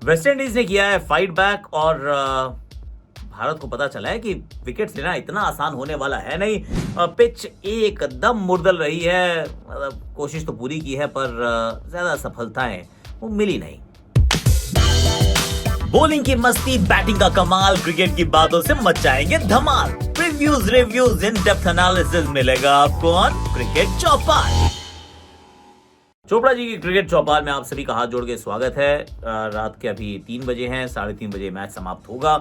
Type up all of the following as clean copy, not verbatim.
West Indies ने किया है फाइट बैक और भारत को पता चला है कि विकेट्स लेना इतना आसान होने वाला है नहीं। पिच एकदम मुर्दल रही है, मतलब कोशिश तो पूरी की है पर ज्यादा सफलताएं वो मिली नहीं। बॉलिंग की मस्ती, बैटिंग का कमाल, क्रिकेट की बातों से मचाएंगे धमाल। Previews, reviews, in depth analysis मिलेगा आपको ऑन क्रिकेट चौपाल। चोपड़ा जी की क्रिकेट चौपाल में आप सभी का हाथ जोड़ के स्वागत है। रात के अभी 3 बजे हैं, 3:30 बजे मैच समाप्त होगा।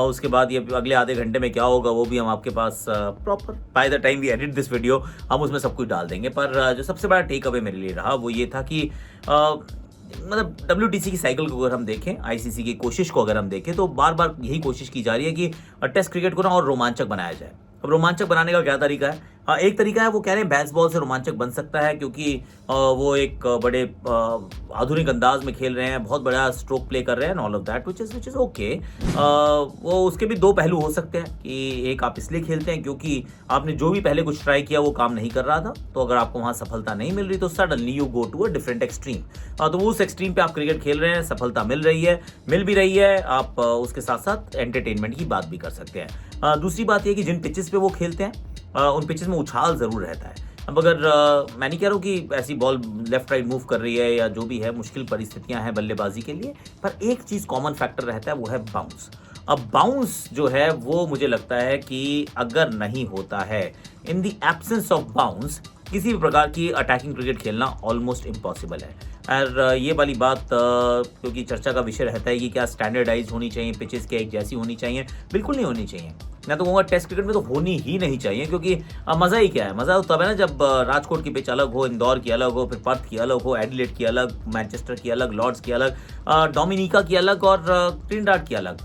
उसके बाद ये अगले आधे घंटे में क्या होगा वो भी हम आपके पास proper by the time we edit this video हम उसमें सब कुछ डाल देंगे। पर जो सबसे बड़ा टेक अवे मेरे लिए रहा वो ये था कि मतलब WTC की साइकिल को अगर हम देखें, ICC की कोशिश को अगर हम देखें, तो बार बार यही कोशिश की जा रही है कि टेस्ट क्रिकेट को ना और रोमांचक बनाया जाए। अब रोमांचक बनाने का क्या तरीका है? एक तरीका है, वो कह रहे हैं बेसबॉल से रोमांचक बन सकता है क्योंकि वो एक बड़े आधुनिक अंदाज में खेल रहे हैं, बहुत बड़ा स्ट्रोक प्ले कर रहे हैं, all of that which is okay. वो उसके भी दो पहलू हो सकते हैं कि एक आप इसलिए खेलते हैं क्योंकि आपने जो भी पहले कुछ ट्राई किया वो काम नहीं कर रहा था, तो अगर आपको वहां सफलता नहीं मिल रही तो suddenly you go to a different extreme. तो वो उस एक्सट्रीम पे आप क्रिकेट खेल रहे हैं, सफलता मिल रही है, मिल भी रही है, आप उसके साथ साथ एंटरटेनमेंट की बात भी कर सकते हैं। दूसरी बात यह कि जिन पिचेस पे वो खेलते हैं उन पिचेस में उछाल जरूर रहता है। अब अगर मैं नहीं कह रहा हूँ कि ऐसी बॉल लेफ्ट राइट मूव कर रही है या जो भी है, मुश्किल परिस्थितियां हैं बल्लेबाजी के लिए, पर एक चीज कॉमन फैक्टर रहता है, वो है बाउंस। अब बाउंस जो है वो मुझे लगता है कि अगर नहीं होता है, in the absence of bounce किसी भी प्रकार की अटैकिंग क्रिकेट खेलना ऑलमोस्ट इम्पॉसिबल है। और ये वाली बात क्योंकि चर्चा का विषय रहता है कि क्या स्टैंडर्डाइज होनी चाहिए पिचेस के, एक जैसी होनी चाहिए? बिल्कुल नहीं होनी चाहिए। मैं तो कहूँगा टेस्ट क्रिकेट में तो होनी ही नहीं चाहिए, क्योंकि मज़ा ही क्या है? मज़ा तो तब है ना जब राजकोट की पिच अलग हो, इंदौर की अलग हो, फिर पर्थ की अलग हो, एडिलेड की अलग, मैनचेस्टर की अलग, लॉर्ड्स की अलग, डोमिनिका की अलग और ट्रिनिडाड की अलग।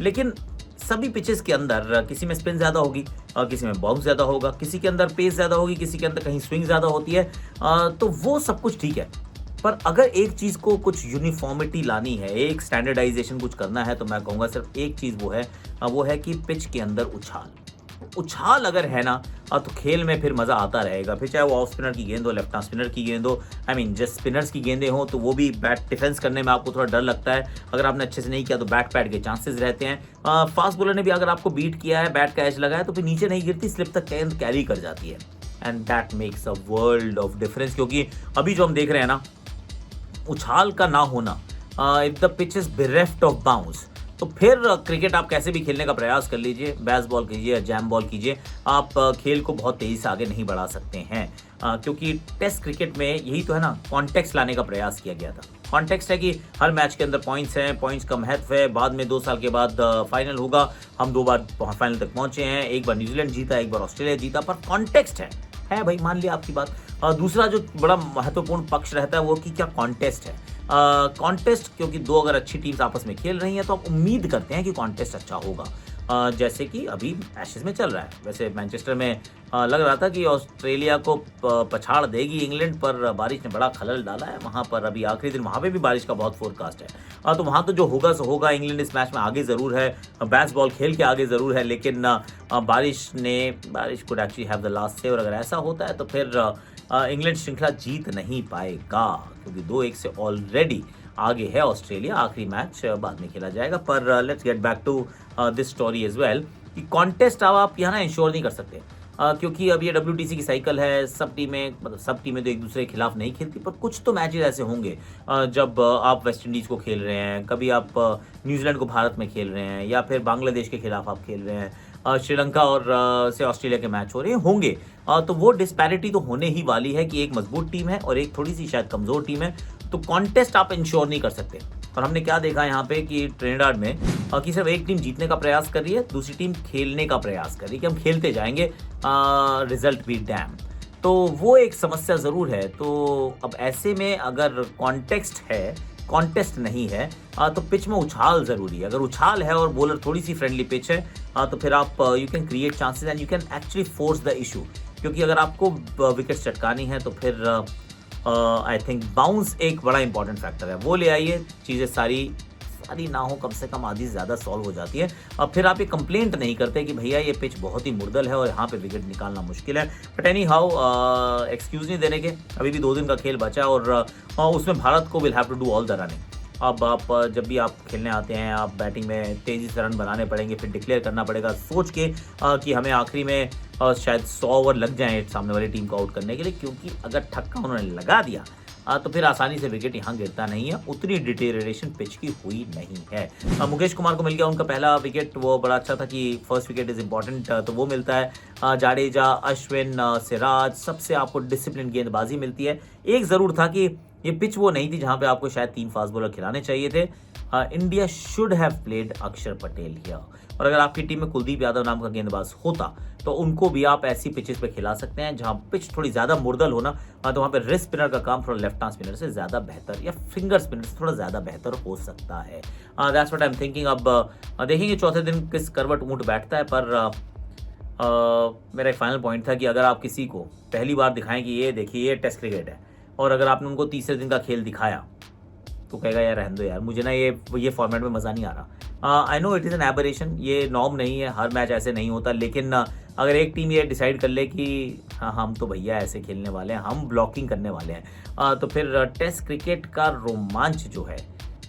लेकिन सभी पिचेस के अंदर किसी में स्पिन ज़्यादा होगी, किसी में बाउंस ज़्यादा होगा, किसी के अंदर पेस ज़्यादा होगी, किसी के अंदर कहीं स्विंग ज़्यादा होती है। तो वो सब कुछ ठीक है, पर अगर एक चीज़ को कुछ यूनिफॉर्मिटी लानी है, एक स्टैंडर्डाइजेशन कुछ करना है, तो मैं कहूँगा सिर्फ एक चीज़ वो है कि पिच के अंदर उछाल अगर है ना तो खेल में फिर मज़ा आता रहेगा। फिर चाहे वो ऑफ स्पिनर की गेंद हो, लेफ्ट आर्म स्पिनर की गेंद हो, आई मीन जस्ट स्पिनर्स की गेंदें हो, तो वो भी बैट डिफेंस करने में आपको थोड़ा डर लगता है। अगर आपने अच्छे से नहीं किया तो बैक पैड के चांसेस रहते हैं। फास्ट बॉलर ने भी अगर आपको बीट किया है, बैट का एज लगाया, तो फिर नीचे नहीं गिरती, स्लिप तक गेंद कैरी कर जाती है, and that makes a world of difference. क्योंकि अभी जो हम देख रहे हैं ना, उछाल का ना होना, if the pitch is bereft of bounce, तो फिर क्रिकेट आप कैसे भी खेलने का प्रयास कर लीजिए, बेसबॉल कीजिए या जैम बॉल कीजिए, आप खेल को बहुत तेजी से आगे नहीं बढ़ा सकते हैं। क्योंकि टेस्ट क्रिकेट में यही तो है ना, कॉन्टेक्स्ट लाने का प्रयास किया गया था। कॉन्टेक्स्ट है कि हर मैच के अंदर पॉइंट्स हैं, पॉइंट्स का महत्व है, बाद में 2 साल के बाद फाइनल होगा, हम 2 बार फाइनल तक पहुंचे हैं, एक बार न्यूजीलैंड जीता, एक बार ऑस्ट्रेलिया जीता, पर कॉन्टेक्स्ट है भाई, मान लिया आपकी बात। दूसरा जो बड़ा महत्वपूर्ण पक्ष रहता है वो कि क्या कॉन्टेस्ट है। कॉन्टेस्ट, क्योंकि 2 अगर अच्छी टीम्स आपस में खेल रही हैं तो आप उम्मीद करते हैं कि कॉन्टेस्ट अच्छा होगा, जैसे कि अभी एशेज में चल रहा है। वैसे मैनचेस्टर में लग रहा था कि ऑस्ट्रेलिया को पछाड़ देगी इंग्लैंड, पर बारिश ने बड़ा खलल डाला है वहाँ पर। अभी आखिरी दिन वहाँ पे भी बारिश का बहुत फोरकास्ट है। तो वहाँ तो जो होगा सो होगा। इंग्लैंड इस मैच में आगे ज़रूर है, बेसबॉल खेल के आगे ज़रूर है, लेकिन बारिश could actually have the last से, और अगर ऐसा होता है तो फिर इंग्लैंड श्रृंखला जीत नहीं पाएगा, क्योंकि 2-1 से ऑलरेडी आगे है ऑस्ट्रेलिया। आखिरी मैच बाद में खेला जाएगा। पर let's get back to this story as well कि कॉन्टेस्ट आप यहाँ ना इंश्योर नहीं कर सकते, क्योंकि अब ये WTC की साइकिल है। सब टीमें तो एक दूसरे के खिलाफ नहीं खेलती, पर कुछ तो मैचेस ऐसे होंगे जब आप वेस्ट इंडीज़ को खेल रहे हैं, कभी आप न्यूजीलैंड को भारत में खेल रहे हैं, या फिर बांग्लादेश के खिलाफ आप खेल रहे हैं, श्रीलंका और से ऑस्ट्रेलिया के मैच हो रहे होंगे। तो वो डिस्पैरिटी तो होने ही वाली है कि एक मजबूत टीम है और एक थोड़ी सी शायद कमज़ोर टीम है, तो कॉन्टेस्ट आप इंश्योर नहीं कर सकते। और हमने क्या देखा यहाँ पे कि ट्रिनिडाड में कि सिर्फ एक टीम जीतने का प्रयास कर रही है, दूसरी टीम खेलने का प्रयास कर रही है कि हम खेलते जाएंगे, रिजल्ट बी डैम। तो वो एक समस्या ज़रूर है। तो अब ऐसे में अगर कॉन्टेस्ट नहीं है तो पिच में उछाल ज़रूरी है। अगर उछाल है और बॉलर थोड़ी सी फ्रेंडली पिच है तो फिर आप you can create chances and you can actually force the issue. क्योंकि अगर आपको विकेट्स चटकानी है तो फिर आई थिंक बाउंस एक बड़ा इंपॉर्टेंट फैक्टर है, वो ले आइए, चीज़ें सारी ना हो, कम से कम आधी से ज़्यादा सॉल्व हो जाती है। अब फिर आप ये कंप्लेंट नहीं करते कि भैया ये पिच बहुत ही मुर्दल है और यहाँ पे विकेट निकालना मुश्किल है। बट एनी हाउ एक्सक्यूज़ नहीं देने के, अभी भी 2 दिन का खेल बचा है और उसमें भारत को will have to do all the running. अब आप जब भी आप खेलने आते हैं, आप बैटिंग में तेज़ी से रन बनाने पड़ेंगे, फिर डिक्लेयर करना पड़ेगा सोच के कि हमें आखिरी में शायद 100 ओवर लग जाएँ सामने वाली टीम को आउट करने के लिए, क्योंकि अगर छक्का उन्होंने लगा दिया तो फिर आसानी से विकेट यहाँ गिरता नहीं है। उतनी डिटेरिएशन पिच की हुई नहीं है। मुकेश कुमार को मिल गया उनका पहला विकेट, वो बड़ा अच्छा था कि फर्स्ट विकेट इज़ इम्पॉर्टेंट, तो वो मिलता है। जाडेजा, अश्विन, सिराज, सबसे आपको डिसिप्लिन गेंदबाजी मिलती है। एक ज़रूर था कि ये पिच वो नहीं थी जहाँ पे आपको शायद 3 फास्ट बॉलर खिलाने चाहिए थे। इंडिया शुड हैव प्लेड अक्षर पटेल हियर, और अगर आपकी टीम में कुलदीप यादव नाम का गेंदबाज होता तो उनको भी आप ऐसी पिचेस पे खिला सकते हैं जहां पिच थोड़ी ज्यादा मुर्दल होना, तो वहां पे रिस्ट स्पिनर का काम थोड़ा लेफ्ट आर्म स्पिनर से ज्यादा बेहतर या फिंगर स्पिनर से थोड़ा ज्यादा बेहतर हो सकता है। That's what I am thinking. अब देखेंगे चौथे दिन किस करवट ऊंट बैठता है, पर मेरा एक फाइनल पॉइंट था कि अगर आप किसी को पहली बार दिखाएं कि ये देखिए ये टेस्ट क्रिकेट है, और अगर आपने उनको तीसरे दिन का खेल दिखाया तो कहेगा यार रहने दो यार, मुझे ना ये फॉर्मेट में मज़ा नहीं आ रहा। I know it is an aberration, ये नॉर्म नहीं है, हर मैच ऐसे नहीं होता, लेकिन अगर एक टीम ये डिसाइड कर ले कि हाँ हम तो भैया ऐसे खेलने वाले हैं, हम ब्लॉकिंग करने वाले हैं, तो फिर टेस्ट क्रिकेट का रोमांच जो है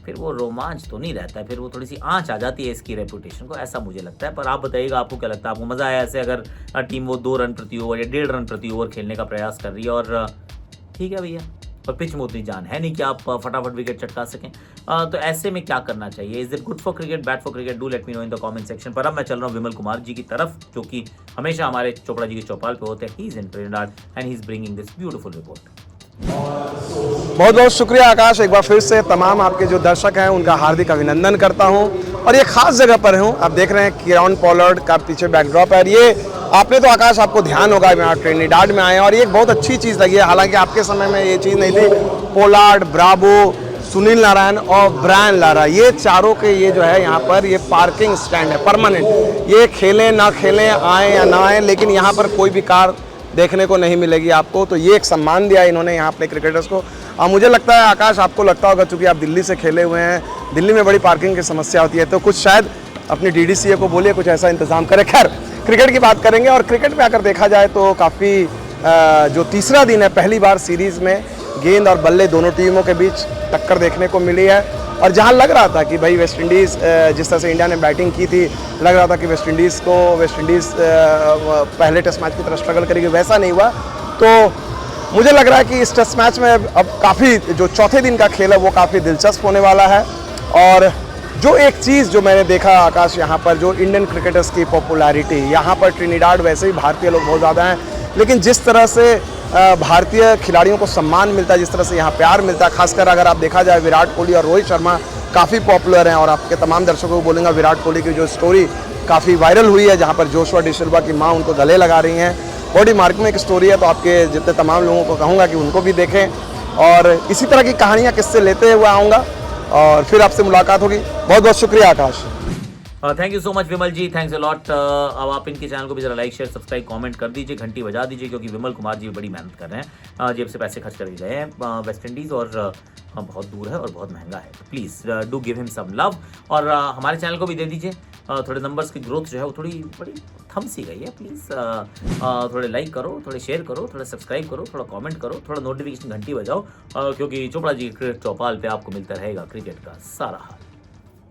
फिर वो रोमांच तो नहीं रहता है, फिर वो थोड़ी सी आँच आ जाती है इसकी रेपुटेशन को, ऐसा मुझे लगता है। पर आप बताइएगा आपको क्या लगता है, आपको मज़ा आया ऐसे अगर टीम वो 2 रन प्रति ओवर या 1.5 रन प्रति ओवर खेलने का प्रयास कर रही है, और ठीक है भैया, पर पिच में उतनी जान है नहीं कि आप फटाफट विकेट चटका सकें, तो ऐसे में क्या करना चाहिए? Is it good for cricket, bad for cricket? Do let me know in the comment section. पर अब मैं चल रहा हूँ विमल कुमार जी की तरफ, जो कि हमेशा हमारे चोपड़ा जी के चौपाल पे होते हैं। He is in Trinidad and he is bringing this beautiful report. बहुत बहुत शुक्रिया आकाश, एक बार फिर से तमाम आपके जो दर्शक हैं उनका हार्दिक अभिनंदन करता हूं। और ये खास जगह पर हूं, आप देख रहे हैं कीरॉन पोलार्ड का पीछे बैकड्रॉप है। ये आपने तो आकाश आपको ध्यान होगा, यहाँ ट्रिनिडाड में आए हैं और ये एक बहुत अच्छी चीज़ लगी है। हालांकि आपके समय में ये चीज़ नहीं थी। पोलार्ड, ब्रावो, सुनील नारायण और ब्रायन लारा, ये चारों के ये जो है यहाँ पर ये पार्किंग स्टैंड है परमानेंट। ये खेलें ना खेलें, आएँ या ना आएँ, लेकिन यहाँ पर कोई भी कार देखने को नहीं मिलेगी आपको। तो ये एक सम्मान दिया इन्होंने यहाँ अपने क्रिकेटर्स को। मुझे लगता है आकाश आपको लगता होगा, चूंकि आप दिल्ली से खेले हुए हैं, दिल्ली में बड़ी पार्किंग की समस्या होती है, तो कुछ शायद अपनी डीडीसीए को बोलिए कुछ ऐसा इंतजाम करे। खैर क्रिकेट की बात करेंगे, और क्रिकेट में अगर देखा जाए तो काफ़ी जो तीसरा दिन है, पहली बार सीरीज़ में गेंद और बल्ले दोनों टीमों के बीच टक्कर देखने को मिली है। और जहां लग रहा था कि भाई वेस्ट इंडीज़, जिस तरह से इंडिया ने बैटिंग की थी, लग रहा था कि वेस्ट इंडीज़ पहले टेस्ट मैच की तरह स्ट्रगल करेगी, वैसा नहीं हुआ। तो मुझे लग रहा है कि इस टेस्ट मैच में अब काफ़ी जो चौथे दिन का खेल है वो काफ़ी दिलचस्प होने वाला है। और जो एक चीज़ जो मैंने देखा आकाश, यहाँ पर जो इंडियन क्रिकेटर्स की पॉपुलैरिटी, यहाँ पर ट्रिनिडाड वैसे ही भारतीय लोग बहुत ज़्यादा हैं, लेकिन जिस तरह से भारतीय खिलाड़ियों को सम्मान मिलता है, जिस तरह से यहाँ प्यार मिलता है, खासकर अगर आप देखा जाए विराट कोहली और रोहित शर्मा काफ़ी पॉपुलर हैं। और आपके तमाम दर्शकों को बोलूँगा, विराट कोहली की जो स्टोरी काफ़ी वायरल हुई है, जहाँ पर जोशुआ डिसिल्वा की माँ उनको गले लगा रही हैं, बड़ी मार्मिक स्टोरी है। तो आपके जितने तमाम लोगों को कहूँगा कि उनको भी देखें, और इसी तरह की कहानियाँ किससे लेते हुए आऊँगा और फिर आपसे मुलाकात होगी। बहुत बहुत शुक्रिया Akash. Thank you so much Vimal ji, thanks a lot. अब आप इनके चैनल को भी जरा लाइक, शेयर, सब्सक्राइब, कमेंट कर दीजिए, घंटी बजा दीजिए, क्योंकि विमल कुमार जी बड़ी मेहनत कर रहे हैं, जेब से पैसे खर्च करके गए हैं वेस्ट इंडीज़, और बहुत दूर है और बहुत महंगा है। तो please do give him some love, और हमारे चैनल को भी दे दीजिए। थोड़े नंबर्स की ग्रोथ जो है वो थोड़ी बड़ी थम सी गई है। प्लीज़ थोड़े लाइक करो, थोड़े शेयर करो, थोड़ा सब्सक्राइब करो, थोड़ा कमेंट करो, थोड़ा नोटिफिकेशन घंटी बजाओ, क्योंकि चोपड़ा जी क्रिकेट चौपाल पे आपको मिलता रहेगा क्रिकेट का सारा हाल।